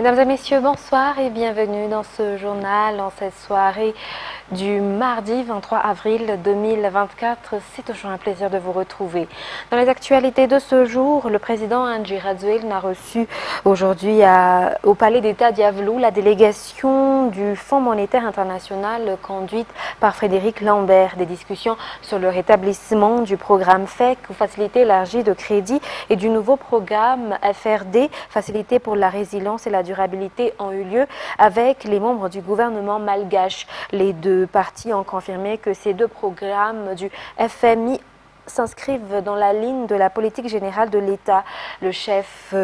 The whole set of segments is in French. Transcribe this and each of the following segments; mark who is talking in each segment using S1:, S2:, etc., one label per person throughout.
S1: Mesdames et messieurs, bonsoir et bienvenue dans ce journal, en cette soirée du mardi 23 avril 2024. C'est toujours un plaisir de vous retrouver. Dans les actualités de ce jour, le président Andry Rajoelina a reçu aujourd'hui au Palais d'État d'Yavlou la délégation du Fonds monétaire international conduite par Frédéric Lambert. Des discussions sur le rétablissement du programme FEC ou facilité élargie de crédit et du nouveau programme FRD, facilité pour la résilience et la durabilité, ont eu lieu avec les membres du gouvernement malgache. Les deux parties ont confirmé que ces deux programmes du FMI s'inscrivent dans la ligne de la politique générale de l'État. Le chef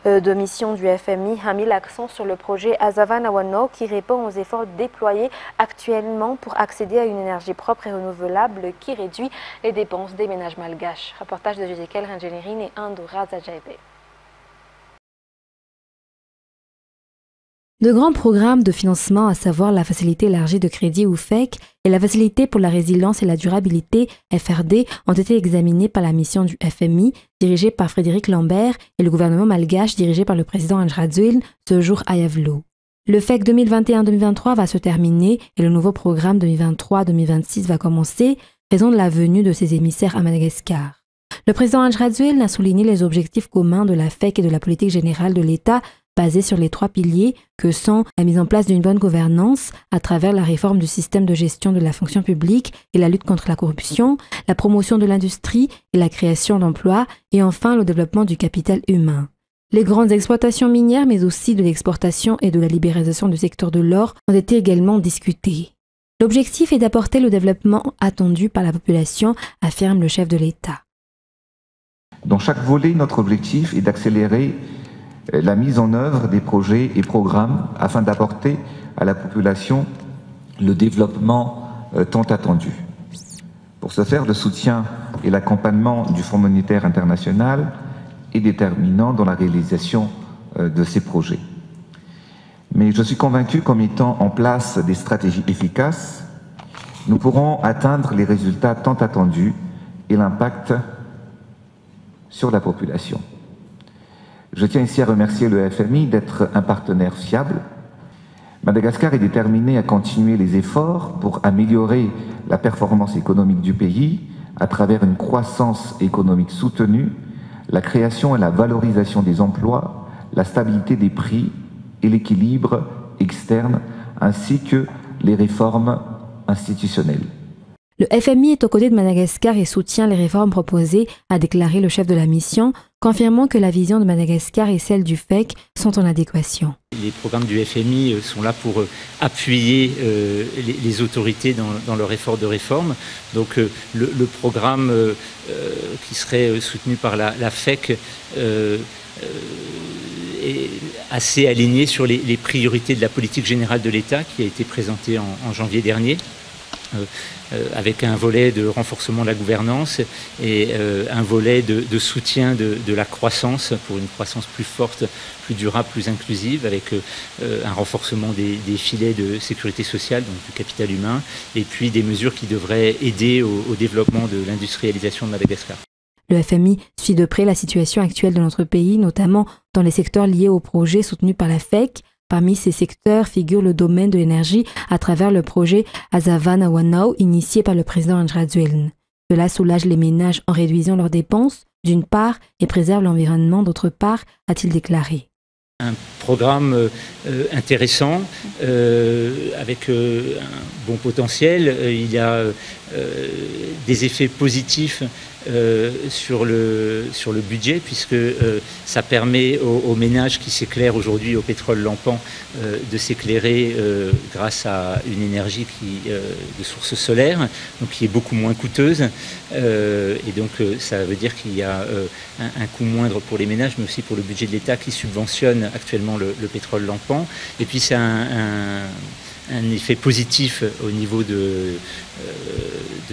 S1: de mission du FMI a mis l'accent sur le projet Azava-Nawano qui répond aux efforts déployés actuellement pour accéder à une énergie propre et renouvelable qui réduit les dépenses des ménages malgaches. Reportage de Jézékel Rangenerine et Andora Zajaebe.
S2: De grands programmes de financement, à savoir la facilité élargie de crédit ou FEC et la facilité pour la résilience et la durabilité FRD, ont été examinés par la mission du FMI dirigée par Frédéric Lambert et le gouvernement malgache dirigé par le président Andry Rajoelina ce jour à Yavlou. Le FEC 2021-2023 va se terminer et le nouveau programme 2023-2026 va commencer, raison de la venue de ses émissaires à Madagascar. Le président Andry Rajoelina a souligné les objectifs communs de la FEC et de la politique générale de l'État basés sur les trois piliers que sont la mise en place d'une bonne gouvernance à travers la réforme du système de gestion de la fonction publique et la lutte contre la corruption, la promotion de l'industrie et la création d'emplois, et enfin le développement du capital humain. Les grandes exploitations minières, mais aussi de l'exportation et de la libéralisation du secteur de l'or, ont été également discutées. L'objectif est d'apporter le développement attendu par la population, affirme le chef de l'État.
S3: Dans chaque volet, notre objectif est d'accélérer la mise en œuvre des projets et programmes afin d'apporter à la population le développement tant attendu. Pour ce faire, le soutien et l'accompagnement du Fonds monétaire international est déterminant dans la réalisation de ces projets. Mais je suis convaincu qu'en mettant en place des stratégies efficaces, nous pourrons atteindre les résultats tant attendus et l'impact sur la population. Je tiens ici à remercier le FMI d'être un partenaire fiable. Madagascar est déterminé à continuer les efforts pour améliorer la performance économique du pays à travers une croissance économique soutenue, la création et la valorisation des emplois, la stabilité des prix et l'équilibre externe, ainsi que les réformes institutionnelles.
S2: Le FMI est aux côtés de Madagascar et soutient les réformes proposées, a déclaré le chef de la mission, confirmant que la vision de Madagascar et celle du FEC sont en adéquation.
S4: Les programmes du FMI sont là pour appuyer les autorités dans leur effort de réforme. Donc le programme qui serait soutenu par la FEC est assez aligné sur les priorités de la politique générale de l'État qui a été présentée en janvier dernier. Avec un volet de renforcement de la gouvernance et un volet de soutien de la croissance pour une croissance plus forte, plus durable, plus inclusive, avec un renforcement des filets de sécurité sociale, donc du capital humain, et puis des mesures qui devraient aider au développement de l'industrialisation de Madagascar.
S2: Le FMI suit de près la situation actuelle de notre pays, notamment dans les secteurs liés au projet soutenu par la FEC. Parmi ces secteurs figure le domaine de l'énergie à travers le projet Azava-Nawano initié par le président Andry Rajoelina. Cela soulage les ménages en réduisant leurs dépenses, d'une part, et préserve l'environnement, d'autre part, a-t-il déclaré.
S4: Un programme intéressant, avec un bon potentiel. Il y a des effets positifs sur le budget, puisque ça permet aux ménages qui s'éclairent aujourd'hui au pétrole lampant de s'éclairer grâce à une énergie de source solaire, donc qui est beaucoup moins coûteuse. Et donc ça veut dire qu'il y a un coût moindre pour les ménages, mais aussi pour le budget de l'État qui subventionne actuellement le pétrole lampant. Et puis c'est un effet positif au niveau de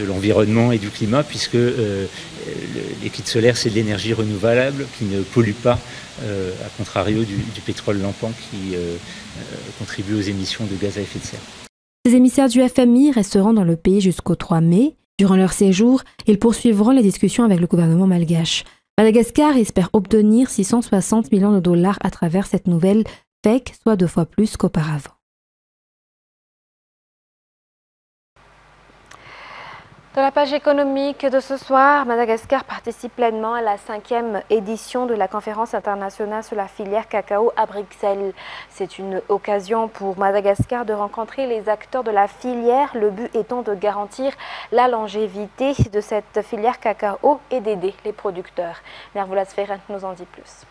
S4: l'environnement et du climat, puisque les kits solaires, c'est de l'énergie renouvelable qui ne pollue pas, à contrario du pétrole lampant qui contribue aux émissions de gaz à effet de serre.
S2: Les émissaires du FMI resteront dans le pays jusqu'au 3 mai. Durant leur séjour, ils poursuivront les discussions avec le gouvernement malgache. Madagascar espère obtenir 660 millions de dollars à travers cette nouvelle FEC, soit 2 fois plus qu'auparavant.
S1: Dans la page économique de ce soir, Madagascar participe pleinement à la 5e édition de la conférence internationale sur la filière cacao à Bruxelles. C'est une occasion pour Madagascar de rencontrer les acteurs de la filière, le but étant de garantir la longévité de cette filière cacao et d'aider les producteurs. Nervoulas Ferrand nous en dit plus.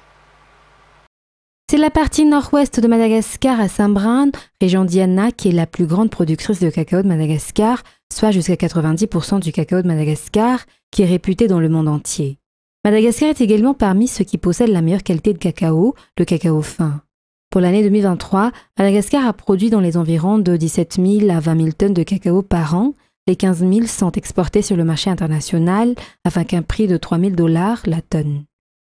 S2: C'est la partie nord-ouest de Madagascar à Saint-Brun, région Diana, qui est la plus grande productrice de cacao de Madagascar, soit jusqu'à 90% du cacao de Madagascar, qui est réputé dans le monde entier. Madagascar est également parmi ceux qui possèdent la meilleure qualité de cacao, le cacao fin. Pour l'année 2023, Madagascar a produit dans les environs de 17 000 à 20 000 tonnes de cacao par an. Les 15 000 sont exportés sur le marché international avec un prix de 3 000 $ la tonne.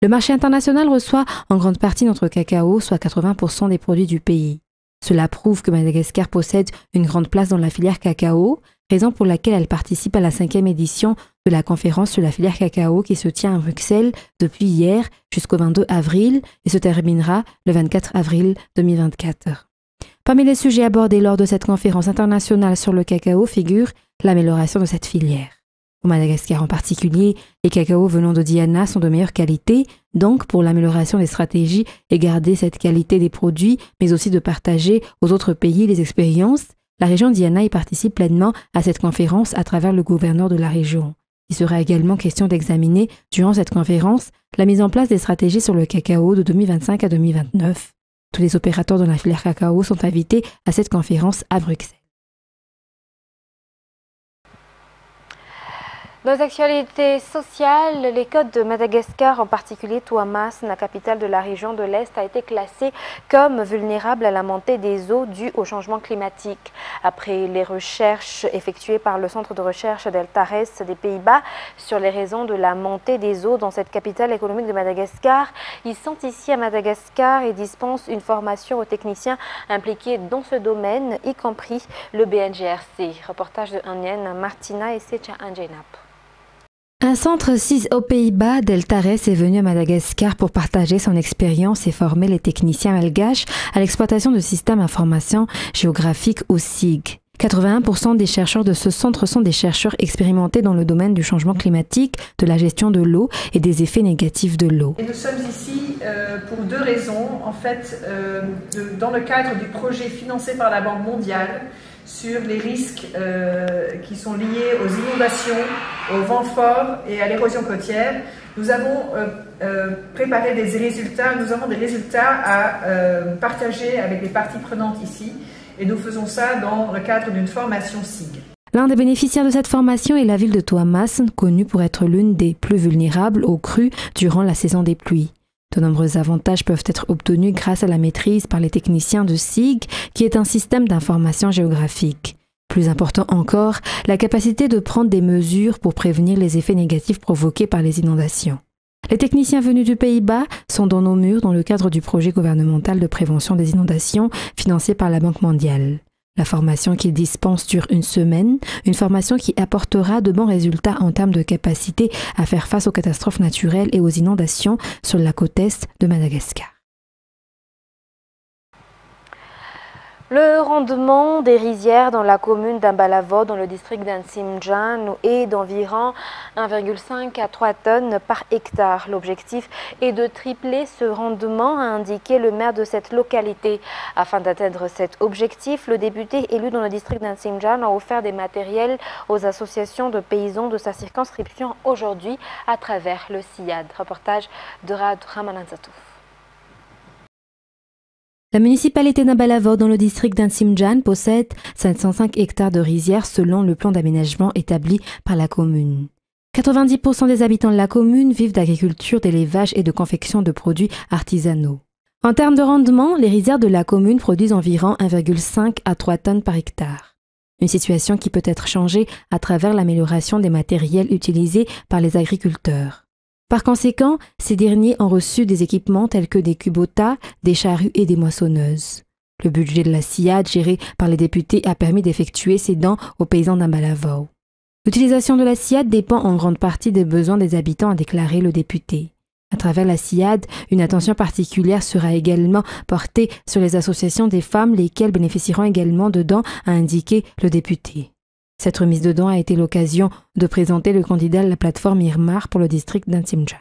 S2: Le marché international reçoit en grande partie notre cacao, soit 80% des produits du pays. Cela prouve que Madagascar possède une grande place dans la filière cacao, raison pour laquelle elle participe à la 5e édition de la conférence sur la filière cacao qui se tient à Bruxelles depuis hier jusqu'au 22 avril et se terminera le 24 avril 2024. Parmi les sujets abordés lors de cette conférence internationale sur le cacao figure l'amélioration de cette filière. Au Madagascar en particulier, les cacaos venant de Diana sont de meilleure qualité, donc pour l'amélioration des stratégies et garder cette qualité des produits, mais aussi de partager aux autres pays les expériences, la région Diana y participe pleinement à cette conférence à travers le gouverneur de la région. Il sera également question d'examiner, durant cette conférence, la mise en place des stratégies sur le cacao de 2025 à 2029. Tous les opérateurs de la filière cacao sont invités à cette conférence à Bruxelles.
S1: Dans les actualités sociales, les côtes de Madagascar, en particulier Touamas, la capitale de la région de l'Est, a été classée comme vulnérable à la montée des eaux due au changement climatique. Après les recherches effectuées par le centre de recherche d'Eltares des Pays-Bas sur les raisons de la montée des eaux dans cette capitale économique de Madagascar, ils sont ici à Madagascar et dispensent une formation aux techniciens impliqués dans ce domaine, y compris le BNGRC. Reportage de Anyen Martina et Secha Anjenap.
S2: Un centre CIS aux Pays-Bas, Deltares, est venu à Madagascar pour partager son expérience et former les techniciens malgaches à l'exploitation de systèmes d'information géographique ou SIG. 81% des chercheurs de ce centre sont des chercheurs expérimentés dans le domaine du changement climatique, de la gestion de l'eau et des effets négatifs de l'eau.
S5: Et nous sommes ici pour 2 raisons. En fait, dans le cadre du projet financé par la Banque mondiale, sur les risques qui sont liés aux inondations, au vent fort et à l'érosion côtière. Nous avons préparé des résultats, à partager avec les parties prenantes ici et nous faisons ça dans le cadre d'une formation SIG.
S2: L'un des bénéficiaires de cette formation est la ville de Touamas, connue pour être l'une des plus vulnérables aux crues durant la saison des pluies. De nombreux avantages peuvent être obtenus grâce à la maîtrise par les techniciens de SIG, qui est un système d'information géographique. Plus important encore, la capacité de prendre des mesures pour prévenir les effets négatifs provoqués par les inondations. Les techniciens venus du Pays-Bas sont dans nos murs dans le cadre du projet gouvernemental de prévention des inondations financé par la Banque mondiale. La formation qu'ils dispensent dure 1 semaine, une formation qui apportera de bons résultats en termes de capacité à faire face aux catastrophes naturelles et aux inondations sur la côte est de Madagascar.
S1: Le rendement des rizières dans la commune d'Ambalavo, dans le district d'Ansimjan, est d'environ 1,5 à 3 tonnes par hectare. L'objectif est de tripler ce rendement, a indiqué le maire de cette localité. Afin d'atteindre cet objectif, le député élu dans le district d'Ansimjan a offert des matériels aux associations de paysans de sa circonscription aujourd'hui à travers le SIAD. Reportage de Rad Ramananzatouf.
S2: La municipalité d'Ambalavo dans le district d'Ansimjan possède 505 hectares de rizières selon le plan d'aménagement établi par la commune. 90% des habitants de la commune vivent d'agriculture, d'élevage et de confection de produits artisanaux. En termes de rendement, les rizières de la commune produisent environ 1,5 à 3 tonnes par hectare. Une situation qui peut être changée à travers l'amélioration des matériels utilisés par les agriculteurs. Par conséquent, ces derniers ont reçu des équipements tels que des cubotas, des charrues et des moissonneuses. Le budget de la SIAD géré par les députés a permis d'effectuer ces dons aux paysans d'Ambalavo. L'utilisation de la SIAD dépend en grande partie des besoins des habitants, a déclaré le député. À travers la SIAD, une attention particulière sera également portée sur les associations des femmes, lesquelles bénéficieront également de dons, a indiqué le député. Cette remise de dons a été l'occasion de présenter le candidat à la plateforme Irmar pour le district d'Antimjan.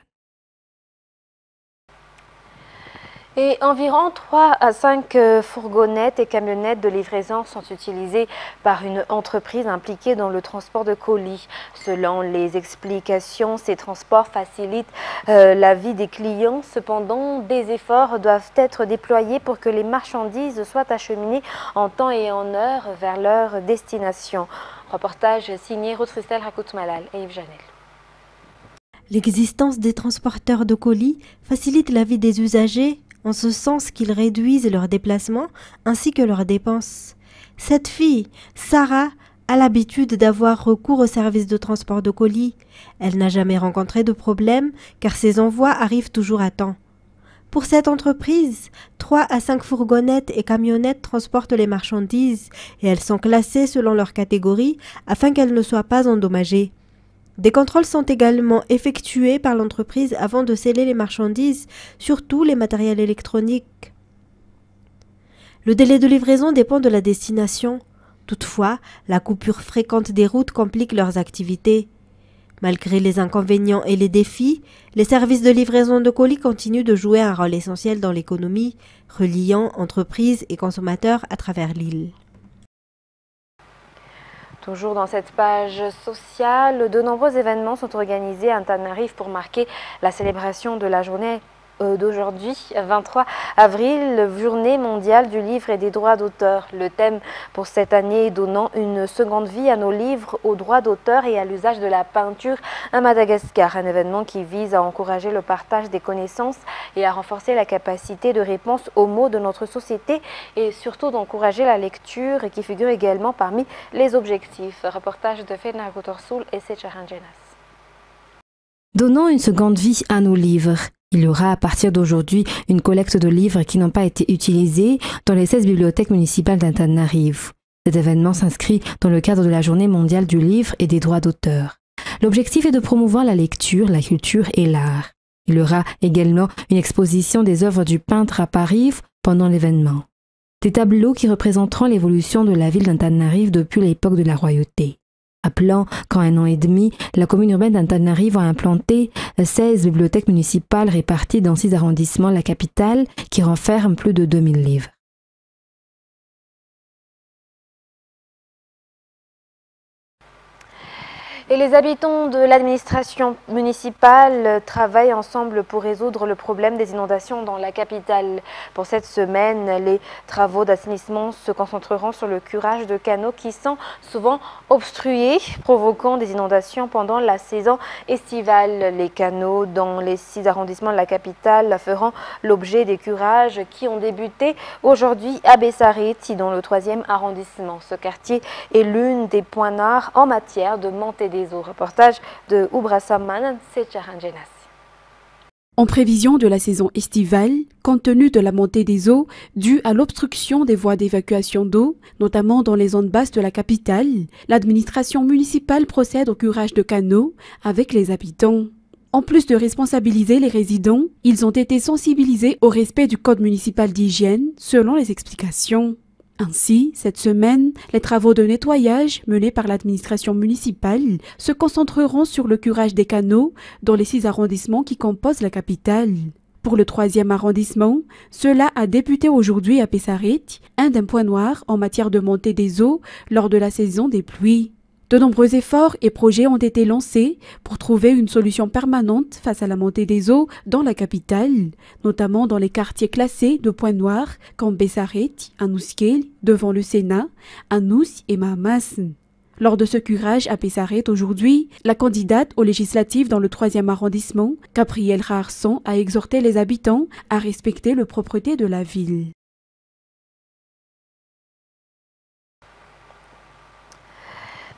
S1: Et environ 3 à 5 fourgonnettes et camionnettes de livraison sont utilisées par une entreprise impliquée dans le transport de colis. Selon les explications, ces transports facilitent la vie des clients. Cependant, des efforts doivent être déployés pour que les marchandises soient acheminées en temps et en heure vers leur destination. Reportage signé Ruth Christelle Rakout-Malal et Yves Janel.
S6: L'existence des transporteurs de colis facilite la vie des usagers en ce sens qu'ils réduisent leurs déplacements ainsi que leurs dépenses. Cette fille, Sarah, a l'habitude d'avoir recours au service de transport de colis. Elle n'a jamais rencontré de problème car ses envois arrivent toujours à temps. Pour cette entreprise, 3 à 5 fourgonnettes et camionnettes transportent les marchandises et elles sont classées selon leur catégorie afin qu'elles ne soient pas endommagées. Des contrôles sont également effectués par l'entreprise avant de sceller les marchandises, surtout les matériels électroniques. Le délai de livraison dépend de la destination. Toutefois, la coupure fréquente des routes complique leurs activités. Malgré les inconvénients et les défis, les services de livraison de colis continuent de jouer un rôle essentiel dans l'économie, reliant entreprises et consommateurs à travers l'île.
S1: Toujours dans cette page sociale, de nombreux événements sont organisés à Antananarivo pour marquer la célébration de la journée d'aujourd'hui, 23 avril, journée mondiale du livre et des droits d'auteur. Le thème pour cette année est donnant une seconde vie à nos livres, aux droits d'auteur et à l'usage de la peinture à Madagascar. Un événement qui vise à encourager le partage des connaissances et à renforcer la capacité de réponse aux mots de notre société et surtout d'encourager la lecture et qui figure également parmi les objectifs. Reportage de Fena Gotorsoul et Secharan Jenas.
S2: Donnons une seconde vie à nos livres. Il y aura à partir d'aujourd'hui une collecte de livres qui n'ont pas été utilisés dans les 16 bibliothèques municipales d'Antananarivo. Cet événement s'inscrit dans le cadre de la Journée mondiale du livre et des droits d'auteur. L'objectif est de promouvoir la lecture, la culture et l'art. Il y aura également une exposition des œuvres du peintre à Paris pendant l'événement. Des tableaux qui représenteront l'évolution de la ville d'Antananarivo depuis l'époque de la royauté. Appelant qu'en 1 an et demi, la commune urbaine d'Antananarivo a implanté 16 bibliothèques municipales réparties dans 6 arrondissements de la capitale qui renferment plus de 2000 livres.
S1: Et les habitants de l'administration municipale travaillent ensemble pour résoudre le problème des inondations dans la capitale. Pour cette semaine, les travaux d'assainissement se concentreront sur le curage de canaux qui sont souvent obstrués, provoquant des inondations pendant la saison estivale. Les canaux dans les 6 arrondissements de la capitale feront l'objet des curages qui ont débuté aujourd'hui à Bessariti, dans le 3e arrondissement. Ce quartier est l'une des points noirs en matière de montée des eaux. Reportage de Ubrasaman, Secharan Jenas.
S7: En prévision de la saison estivale, compte tenu de la montée des eaux due à l'obstruction des voies d'évacuation d'eau, notamment dans les zones basses de la capitale, l'administration municipale procède au curage de canaux avec les habitants. En plus de responsabiliser les résidents, ils ont été sensibilisés au respect du code municipal d'hygiène selon les explications. Ainsi, cette semaine, les travaux de nettoyage menés par l'administration municipale se concentreront sur le curage des canaux dans les 6 arrondissements qui composent la capitale. Pour le 3e arrondissement, cela a débuté aujourd'hui à Bessariti, un des points noirs en matière de montée des eaux lors de la saison des pluies. De nombreux efforts et projets ont été lancés pour trouver une solution permanente face à la montée des eaux dans la capitale, notamment dans les quartiers classés de points noirs comme Bessariti, Anouskeli, devant le Sénat, Anous et Mahamas. Lors de ce curage à Bessariti aujourd'hui, la candidate aux législatives dans le 3e arrondissement, Gabrielle Rarson, a exhorté les habitants à respecter la propreté de la ville.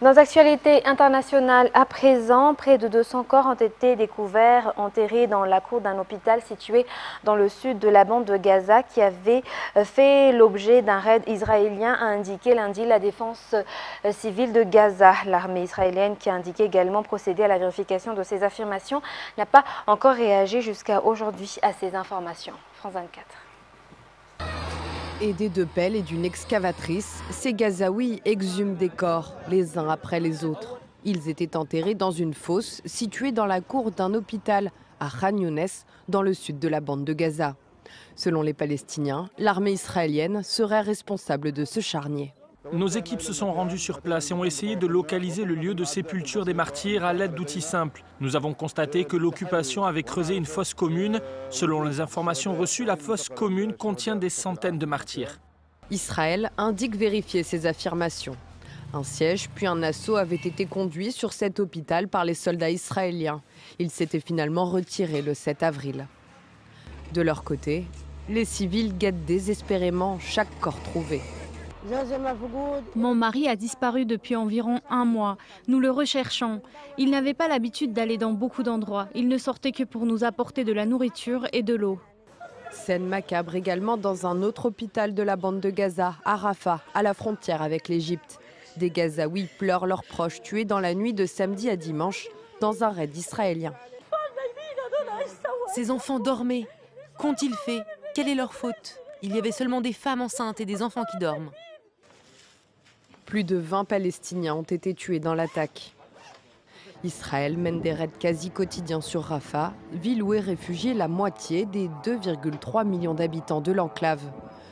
S1: Dans l'actualité internationale à présent, près de 200 corps ont été découverts, enterrés dans la cour d'un hôpital situé dans le sud de la bande de Gaza qui avait fait l'objet d'un raid israélien, a indiqué lundi la défense civile de Gaza. L'armée israélienne, qui a indiqué également procéder à la vérification de ces affirmations, n'a pas encore réagi jusqu'à aujourd'hui à ces informations. France 24.
S8: Aidés de pelles et d'une excavatrice, ces Gazaouis exhument des corps, les uns après les autres. Ils étaient enterrés dans une fosse située dans la cour d'un hôpital à Khan Younes, dans le sud de la bande de Gaza. Selon les Palestiniens, l'armée israélienne serait responsable de ce charnier.
S9: Nos équipes se sont rendues sur place et ont essayé de localiser le lieu de sépulture des martyrs à l'aide d'outils simples. Nous avons constaté que l'occupation avait creusé une fosse commune. Selon les informations reçues, la fosse commune contient des centaines de martyrs.
S8: Israël indique vérifier ces affirmations. Un siège puis un assaut avaient été conduits sur cet hôpital par les soldats israéliens. Ils s'étaient finalement retirés le 7 avril. De leur côté, les civils guettent désespérément chaque corps trouvé.
S10: Mon mari a disparu depuis environ 1 mois. Nous le recherchons. Il n'avait pas l'habitude d'aller dans beaucoup d'endroits. Il ne sortait que pour nous apporter de la nourriture et de l'eau.
S8: Scène macabre également dans un autre hôpital de la bande de Gaza, à Rafah, à la frontière avec l'Égypte. Des Gazaouis pleurent leurs proches tués dans la nuit de samedi à dimanche dans un raid israélien.
S11: Ces enfants dormaient. Qu'ont-ils fait? Quelle est leur faute? Il y avait seulement des femmes enceintes et des enfants qui dorment.
S8: Plus de 20 Palestiniens ont été tués dans l'attaque. Israël mène des raids quasi quotidiens sur Rafah, ville où est réfugiée la moitié des 2,3 millions d'habitants de l'enclave.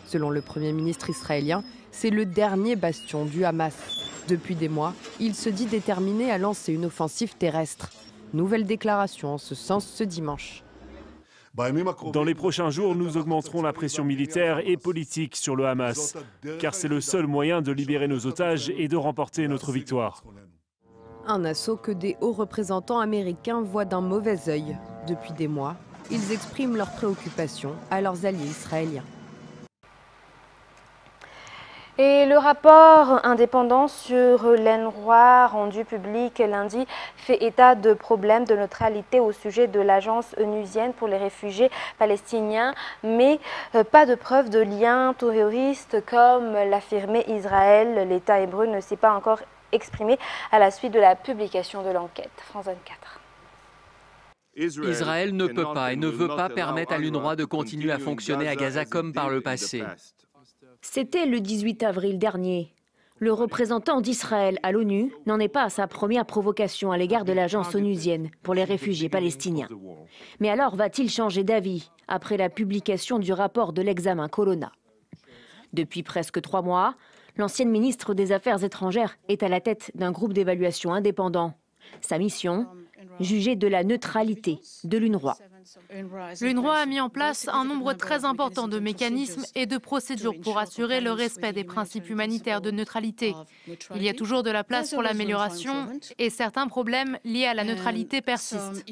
S8: Selon le Premier ministre israélien, c'est le dernier bastion du Hamas. Depuis des mois, il se dit déterminé à lancer une offensive terrestre. Nouvelle déclaration en ce sens ce dimanche.
S12: Dans les prochains jours, nous augmenterons la pression militaire et politique sur le Hamas, car c'est le seul moyen de libérer nos otages et de remporter notre victoire.
S8: Un assaut que des hauts représentants américains voient d'un mauvais œil. Depuis des mois, ils expriment leurs préoccupations à leurs alliés israéliens.
S1: Et le rapport indépendant sur l'UNRWA rendu public lundi fait état de problèmes de neutralité au sujet de l'agence onusienne pour les réfugiés palestiniens, mais pas de preuve de lien terroriste comme l'affirmait Israël. L'État hébreu ne s'est pas encore exprimé à la suite de la publication de l'enquête. France 24.
S13: Israël ne peut pas et ne veut pas permettre à l'UNRWA de continuer à fonctionner à Gaza comme par le passé.
S14: C'était le 18 avril dernier. Le représentant d'Israël à l'ONU n'en est pas à sa première provocation à l'égard de l'agence onusienne pour les réfugiés palestiniens. Mais alors va-t-il changer d'avis après la publication du rapport de l'examen Colonna? Depuis presque 3 mois, l'ancienne ministre des Affaires étrangères est à la tête d'un groupe d'évaluation indépendant. Sa mission, juger de la neutralité de l'UNRWA.
S10: L'UNRWA a mis en place un nombre très important de mécanismes et de procédures pour assurer le respect des principes humanitaires de neutralité. Il y a toujours de la place pour l'amélioration et certains problèmes liés à la neutralité persistent.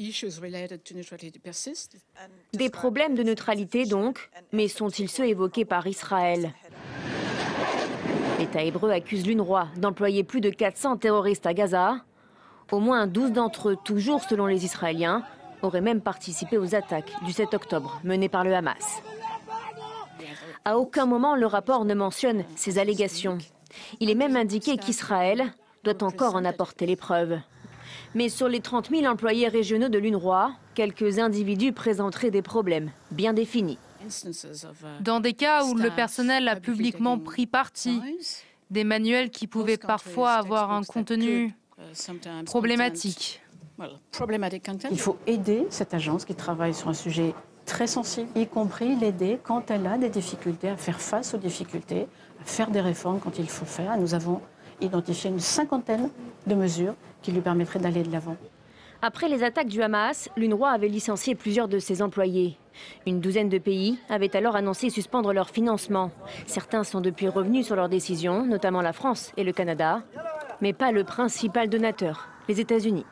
S14: Des problèmes de neutralité donc, mais sont-ils ceux évoqués par Israël? L'État hébreu accuse l'UNRWA d'employer plus de 400 terroristes à Gaza. Au moins 12 d'entre eux, toujours selon les Israéliens, auraient même participé aux attaques du 7 octobre menées par le Hamas. À aucun moment, le rapport ne mentionne ces allégations. Il est même indiqué qu'Israël doit encore en apporter les preuves. Mais sur les 30 000 employés régionaux de l'UNRWA, quelques individus présenteraient des problèmes bien définis.
S10: Dans des cas où le personnel a publiquement pris parti, des manuels qui pouvaient parfois avoir un contenu problématique.
S15: Il faut aider cette agence qui travaille sur un sujet très sensible, y compris l'aider quand elle a des difficultés, à faire face aux difficultés, à faire des réformes quand il faut faire. Nous avons identifié une 50aine de mesures qui lui permettraient d'aller de l'avant.
S14: Après les attaques du Hamas, l'UNRWA avait licencié plusieurs de ses employés. Une douzaine de pays avaient alors annoncé suspendre leur financement. Certains sont depuis revenus sur leurs décisions, notamment la France et le Canada, mais pas le principal donateur, les États-Unis.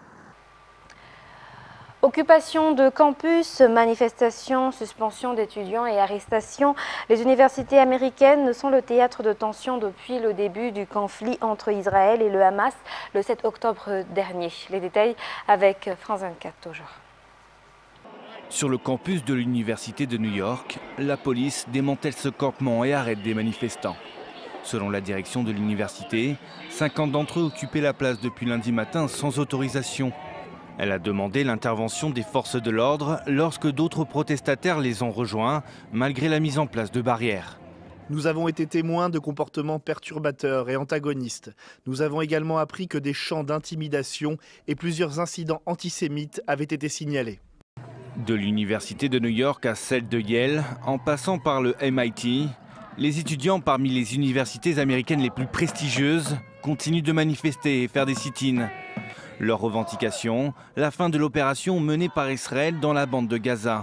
S1: Occupation de campus, manifestations, suspension d'étudiants et arrestations. Les universités américaines sont le théâtre de tensions depuis le début du conflit entre Israël et le Hamas le 7 octobre dernier. Les détails avec France 24 toujours.
S16: Sur le campus de l'université de New York, la police démantèle ce campement et arrête des manifestants. Selon la direction de l'université, 50 d'entre eux occupaient la place depuis lundi matin sans autorisation. Elle a demandé l'intervention des forces de l'ordre lorsque d'autres protestataires les ont rejoints, malgré la mise en place de barrières.
S17: Nous avons été témoins de comportements perturbateurs et antagonistes. Nous avons également appris que des chants d'intimidation et plusieurs incidents antisémites avaient été signalés.
S16: De l'université de New York à celle de Yale, en passant par le MIT, les étudiants parmi les universités américaines les plus prestigieuses continuent de manifester et faire des sit-ins. Leur revendication, la fin de l'opération menée par Israël dans la bande de Gaza.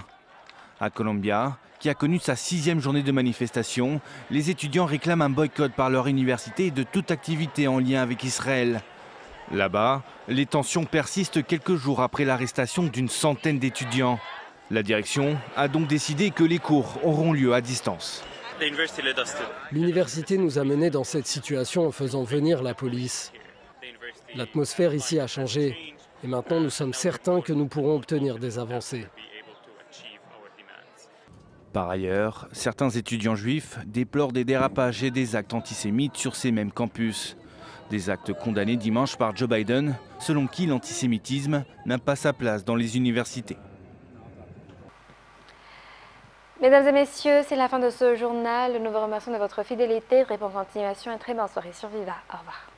S16: À Columbia, qui a connu sa 6e journée de manifestation, les étudiants réclament un boycott par leur université de toute activité en lien avec Israël. Là-bas, les tensions persistent quelques jours après l'arrestation d'une centaine d'étudiants. La direction a donc décidé que les cours auront lieu à distance.
S18: L'université nous a menés dans cette situation en faisant venir la police. L'atmosphère ici a changé et maintenant nous sommes certains que nous pourrons obtenir des avancées.
S16: Par ailleurs, certains étudiants juifs déplorent des dérapages et des actes antisémites sur ces mêmes campus. Des actes condamnés dimanche par Joe Biden, selon qui l'antisémitisme n'a pas sa place dans les universités.
S1: Mesdames et messieurs, c'est la fin de ce journal. Nous vous remercions de votre fidélité. Très bonne continuation et très bonne soirée sur Viva. Au revoir.